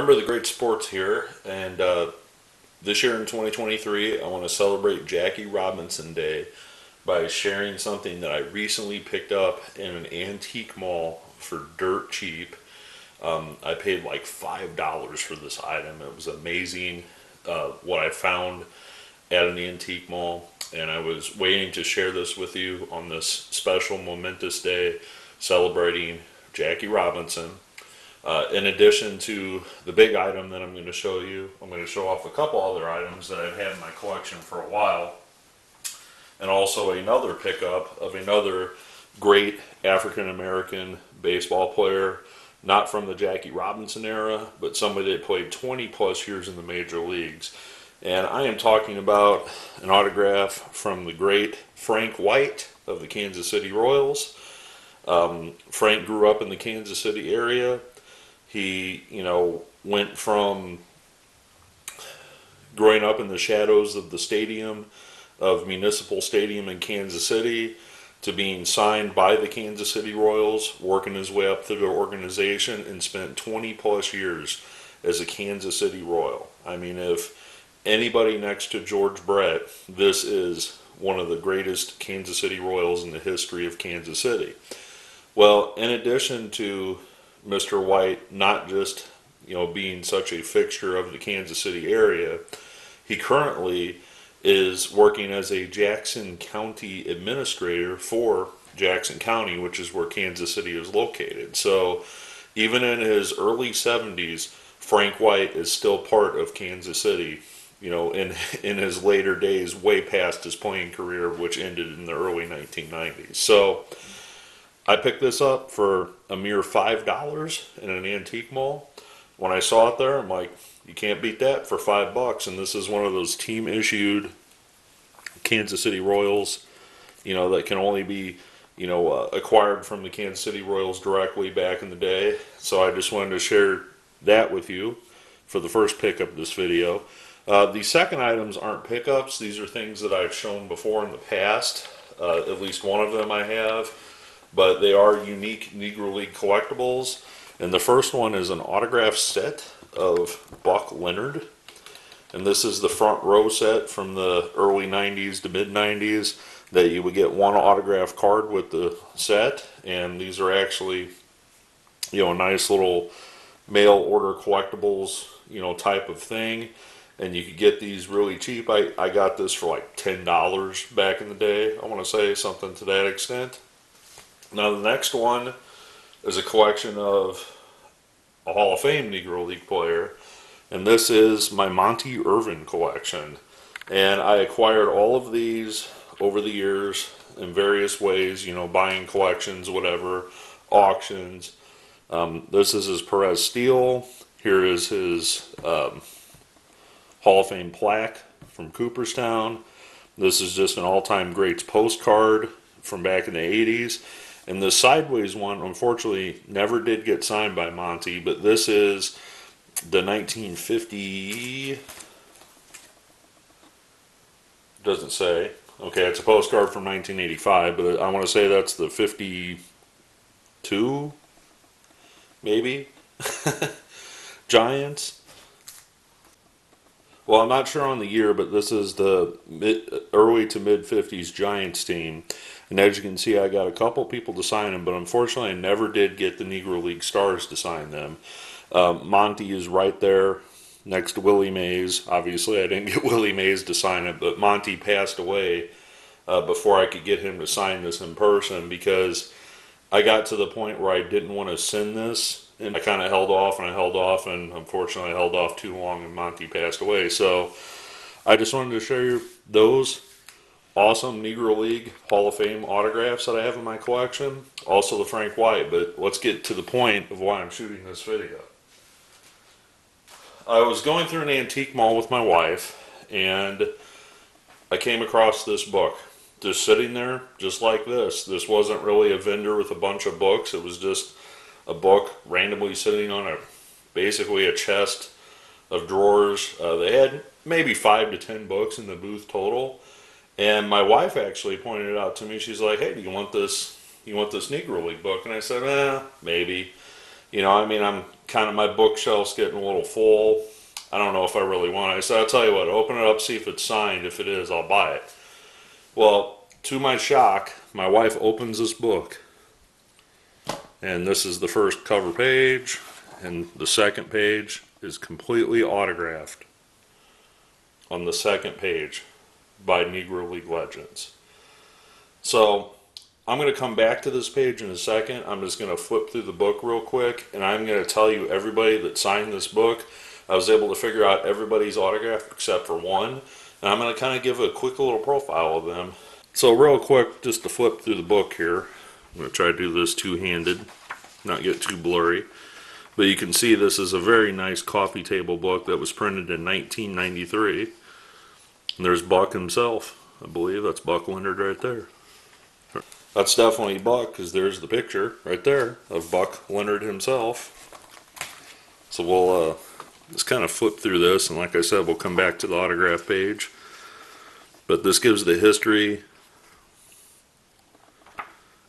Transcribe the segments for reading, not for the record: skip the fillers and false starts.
Remember the great sports here, and this year in 2023, I want to celebrate Jackie Robinson Day by sharing something that I recently picked up in an antique mall for dirt cheap. I paid like $5 for this item. It was amazing what I found at an antique mall, and I was waiting to share this with you on this special momentous day celebrating Jackie Robinson. In addition to the big item that I'm going to show you, I'm going to show off a couple other items that I've had in my collection for a while, and also another pickup of another great African American baseball player, not from the Jackie Robinson era, but somebody that played 20 plus years in the major leagues. And I am talking about an autograph from the great Frank White of the Kansas City Royals. Frank grew up in the Kansas City area. He, went from growing up in the shadows of the stadium, of Municipal Stadium in Kansas City, to being signed by the Kansas City Royals, working his way up through the organization, and spent 20 plus years as a Kansas City Royal. I mean, if anybody next to George Brett, this is one of the greatest Kansas City Royals in the history of Kansas City. Well, in addition to Mr. White not just, being such a fixture of the Kansas City area, he currently is working as a Jackson County administrator for Jackson County, which is where Kansas City is located. So even in his early 70s, Frank White is still part of Kansas City, in his later days, way past his playing career, which ended in the early 1990s. So I picked this up for a mere $5 in an antique mall. When I saw it there, I'm like, you can't beat that for $5. And this is one of those team issued Kansas City Royals, that can only be, acquired from the Kansas City Royals directly back in the day. So I just wanted to share that with you for the first pickup of this video. The second items aren't pickups. These are things that I've shown before in the past. At least one of them I have. But they are unique Negro League collectibles. And the first one is an autograph set of Buck Leonard. And this is the front row set from the early 90s to mid 90s that you would get one autograph card with the set. And these are actually, a nice little mail order collectibles, type of thing. And you could get these really cheap. I got this for like $10 back in the day. I want to say something to that extent. Now the next one is a collection of a Hall of Fame Negro League player, and this is my Monte Irvin collection. And I acquired all of these over the years in various ways, buying collections, whatever, auctions. This is his Perez Steel. Here is his Hall of Fame plaque from Cooperstown. This is just an all-time greats postcard from back in the 80s. And the sideways one, unfortunately, never did get signed by Monte, but this is the 1950, doesn't say. Okay, it's a postcard from 1985, but I want to say that's the 52, maybe, Giants. Well, I'm not sure on the year, but this is the early to mid-50s Giants team. And as you can see, I got a couple people to sign them, but unfortunately I never did get the Negro League Stars to sign them. Monte is right there next to Willie Mays. Obviously I didn't get Willie Mays to sign it, but Monte passed away before I could get him to sign this in person, because I got to the point where I didn't want to send this, and I kind of held off, and unfortunately I held off too long and Monte passed away. So I just wanted to show you those awesome Negro League Hall of Fame autographs that I have in my collection. Also the Frank White, but let's get to the point of why I'm shooting this video. I was going through an antique mall with my wife, and I came across this book. Just sitting there, just like this. This wasn't really a vendor with a bunch of books. It was just a book randomly sitting on basically a chest of drawers. They had maybe 5 to 10 books in the booth total. And my wife actually pointed it out to me. She's like, "Hey, do you want this Negro League book?" And I said, maybe. I'm kind of my bookshelf's getting a little full. I don't know if I really want it. I said, I'll tell you what, open it up, see if it's signed. If it is, I'll buy it. Well, to my shock, my wife opens this book, and this is the first cover page, and the second page is completely autographed on the second page by Negro League legends. So I'm going to come back to this page in a second. I'm just going to flip through the book real quick, and I'm going to tell you everybody that signed this book. I was able to figure out everybody's autograph except for one, and I'm going to kind of give a quick little profile of them. So real quick, just to flip through the book here, I'm going to try to do this two-handed, not get too blurry. But you can see this is a very nice coffee table book that was printed in 1993. And there's Buck himself, I believe. That's Buck Leonard right there. That's definitely Buck, because there's the picture right there of Buck Leonard himself. So we'll just kind of flip through this, and like I said, we'll come back to the autograph page. But this gives the history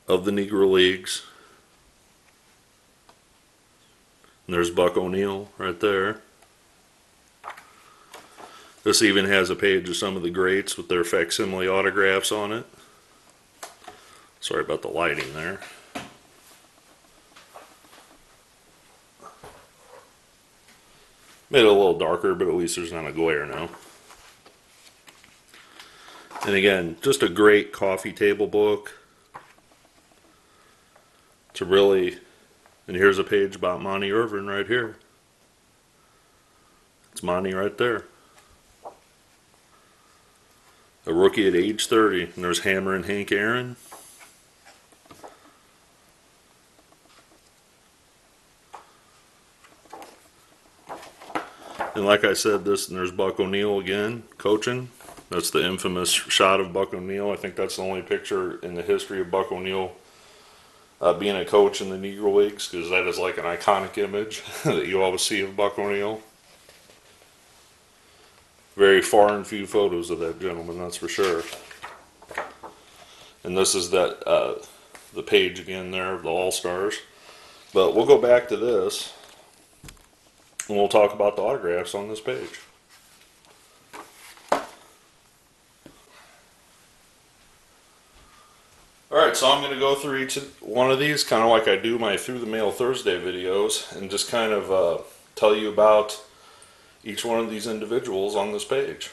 of the Negro Leagues. And there's Buck O'Neill right there. This even has a page of some of the greats with their facsimile autographs on it. Sorry about the lighting there. Made it a little darker, but at least there's not a glare now. And again, just a great coffee table book to really... And here's a page about Monte Irvin right here. It's Monte right there. A rookie at age 30. And there's Hammer and Hank Aaron. And like I said, and there's Buck O'Neill again, coaching. That's the infamous shot of Buck O'Neill. I think that's the only picture in the history of Buck O'Neill being a coach in the Negro Leagues, because that is like an iconic image that you always see of Buck O'Neill. Very far and few photos of that gentleman, that's for sure. And this is that the page again there of the All-Stars. But we'll go back to this, and we'll talk about the autographs on this page. Alright, so I'm going to go through each one of these, kind of like I do my Through the Mail Thursday videos, and just kind of tell you about each one of these individuals on this page.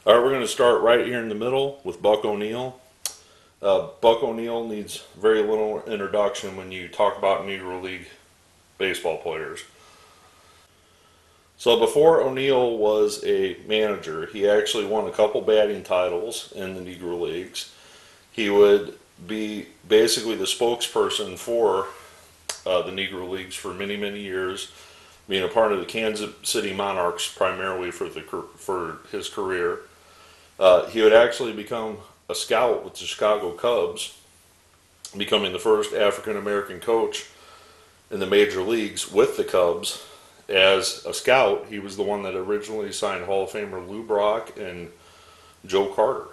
Alright, we're going to start right here in the middle with Buck O'Neill. Buck O'Neill needs very little introduction when you talk about Negro League baseball players. So before O'Neill was a manager, he actually won a couple batting titles in the Negro Leagues. He would be basically the spokesperson for the Negro Leagues for many, many years, being a part of the Kansas City Monarchs primarily for his career. He would actually become a scout with the Chicago Cubs, becoming the first African-American coach in the major leagues with the Cubs. As a scout, he was the one that originally signed Hall of Famer Lou Brock and Joe Carter.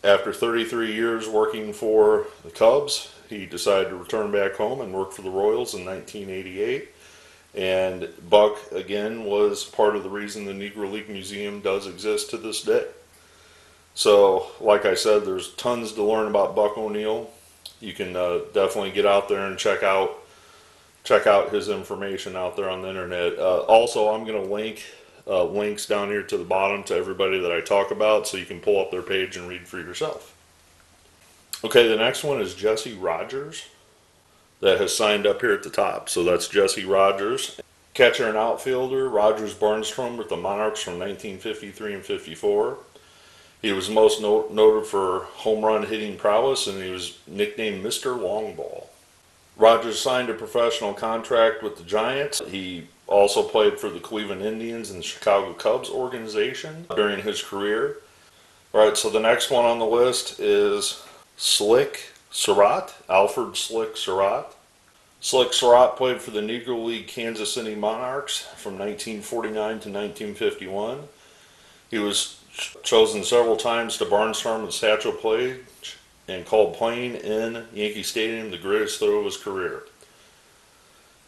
After 33 years working for the Cubs, he decided to return back home and work for the Royals in 1988. And Buck, again, was part of the reason the Negro League Museum does exist to this day. So, like I said, there's tons to learn about Buck O'Neill. You can definitely get out there and check out his information out there on the internet. Also, I'm going to link links down here to the bottom to everybody that I talk about, so you can pull up their page and read for yourself. Okay, the next one is Jesse Rogers, that has signed up here at the top. So that's Jesse Rogers. Catcher and outfielder, Rogers Barnstrom with the Monarchs from 1953 and 54. He was most noted for home run hitting prowess, and he was nicknamed Mr. Longball. Rogers signed a professional contract with the Giants. He also played for the Cleveland Indians and the Chicago Cubs organization during his career. Alright, so the next one on the list is Slick Surratt, Alfred Slick Surratt. Slick Surratt played for the Negro League Kansas City Monarchs from 1949 to 1951. He was chosen several times to barnstorm the Satchel Paige and called playing in Yankee Stadium the greatest throw of his career.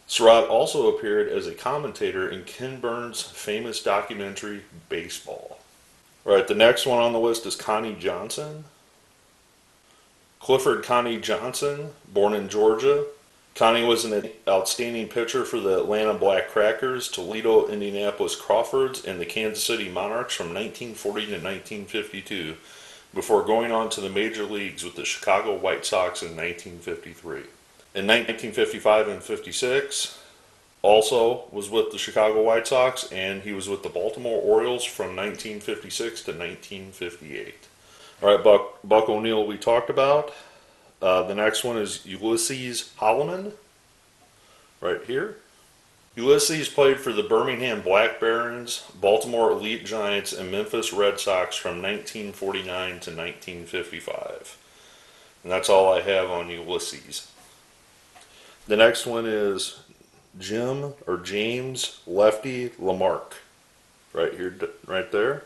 Surratt also appeared as a commentator in Ken Burns' famous documentary Baseball. All right, the next one on the list is Connie Johnson. Clifford Connie Johnson, born in Georgia. Connie was an outstanding pitcher for the Atlanta Black Crackers, Toledo Indianapolis Crawfords, and the Kansas City Monarchs from 1940 to 1952, before going on to the major leagues with the Chicago White Sox in 1953. In 1955 and 56, also was with the Chicago White Sox, and he was with the Baltimore Orioles from 1956 to 1958. All right, Buck O'Neill we talked about. The next one is Ulysses Hollimon, right here. Ulysses played for the Birmingham Black Barons, Baltimore Elite Giants, and Memphis Red Sox from 1949 to 1955. And that's all I have on Ulysses. The next one is James Lefty Lamarque, right here, right there.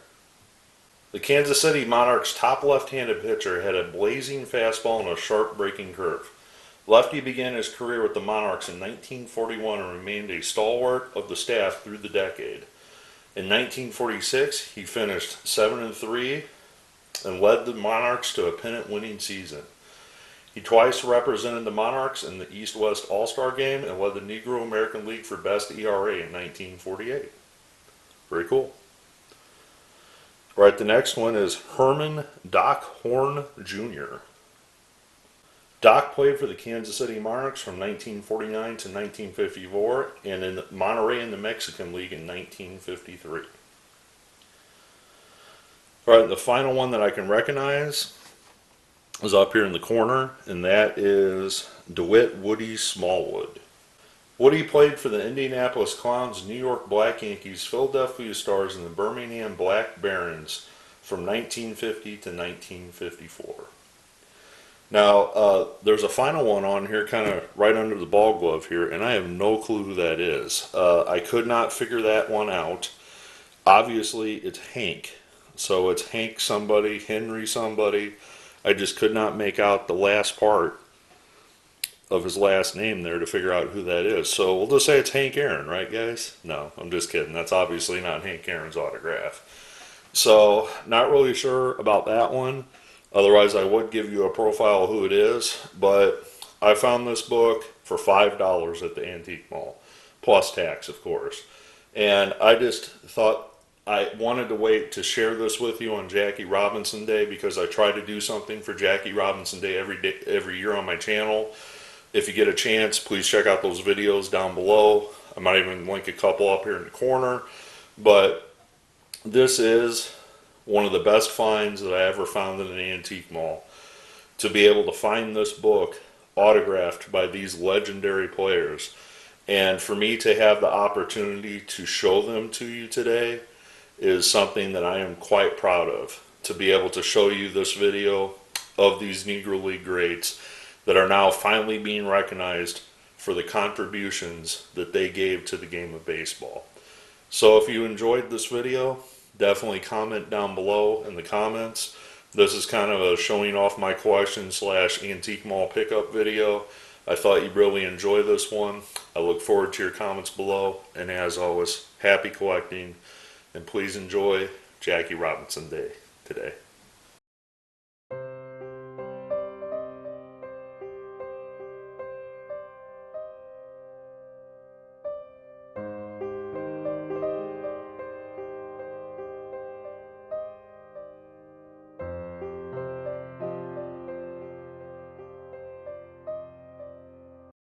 The Kansas City Monarchs' top left-handed pitcher had a blazing fastball and a sharp breaking curve. Lefty began his career with the Monarchs in 1941 and remained a stalwart of the staff through the decade. In 1946, he finished 7-3 and led the Monarchs to a pennant-winning season. He twice represented the Monarchs in the East-West All-Star Game and led the Negro American League for best ERA in 1948. Very cool. All right, the next one is Herman Doc Horn Jr. Doc played for the Kansas City Monarchs from 1949 to 1954 and in Monterrey in the Mexican League in 1953. All right, the final one that I can recognize is up here in the corner, and that is Dewitt Woody Smallwood. Woody played for the Indianapolis Clowns, New York Black Yankees, Philadelphia Stars, and the Birmingham Black Barons from 1950 to 1954. Now, there's a final one on here, kind of right under the ball glove here, and I have no clue who that is. I could not figure that one out. Obviously, it's Hank. So it's Hank somebody, Henry somebody. I just could not make out the last part of his last name there to figure out who that is. So we'll just say it's Hank Aaron, right, guys? No, I'm just kidding. That's obviously not Hank Aaron's autograph. So not really sure about that one. Otherwise, I would give you a profile of who it is. But I found this book for $5 at the Antique Mall, plus tax, of course. And I just thought I wanted to wait to share this with you on Jackie Robinson Day, because I try to do something for Jackie Robinson Day every year on my channel. If you get a chance, please check out those videos down below. I might even link a couple up here in the corner. But this is one of the best finds that I ever found in an antique mall. To be able to find this book autographed by these legendary players, and for me to have the opportunity to show them to you today is something that I am quite proud of. To be able to show you this video of these Negro League greats that are now finally being recognized for the contributions that they gave to the game of baseball. So if you enjoyed this video, definitely comment down below in the comments. This is kind of a showing off my collection / antique mall pickup video. I thought you'd really enjoy this one. I look forward to your comments below, and as always, happy collecting, and please enjoy Jackie Robinson Day today.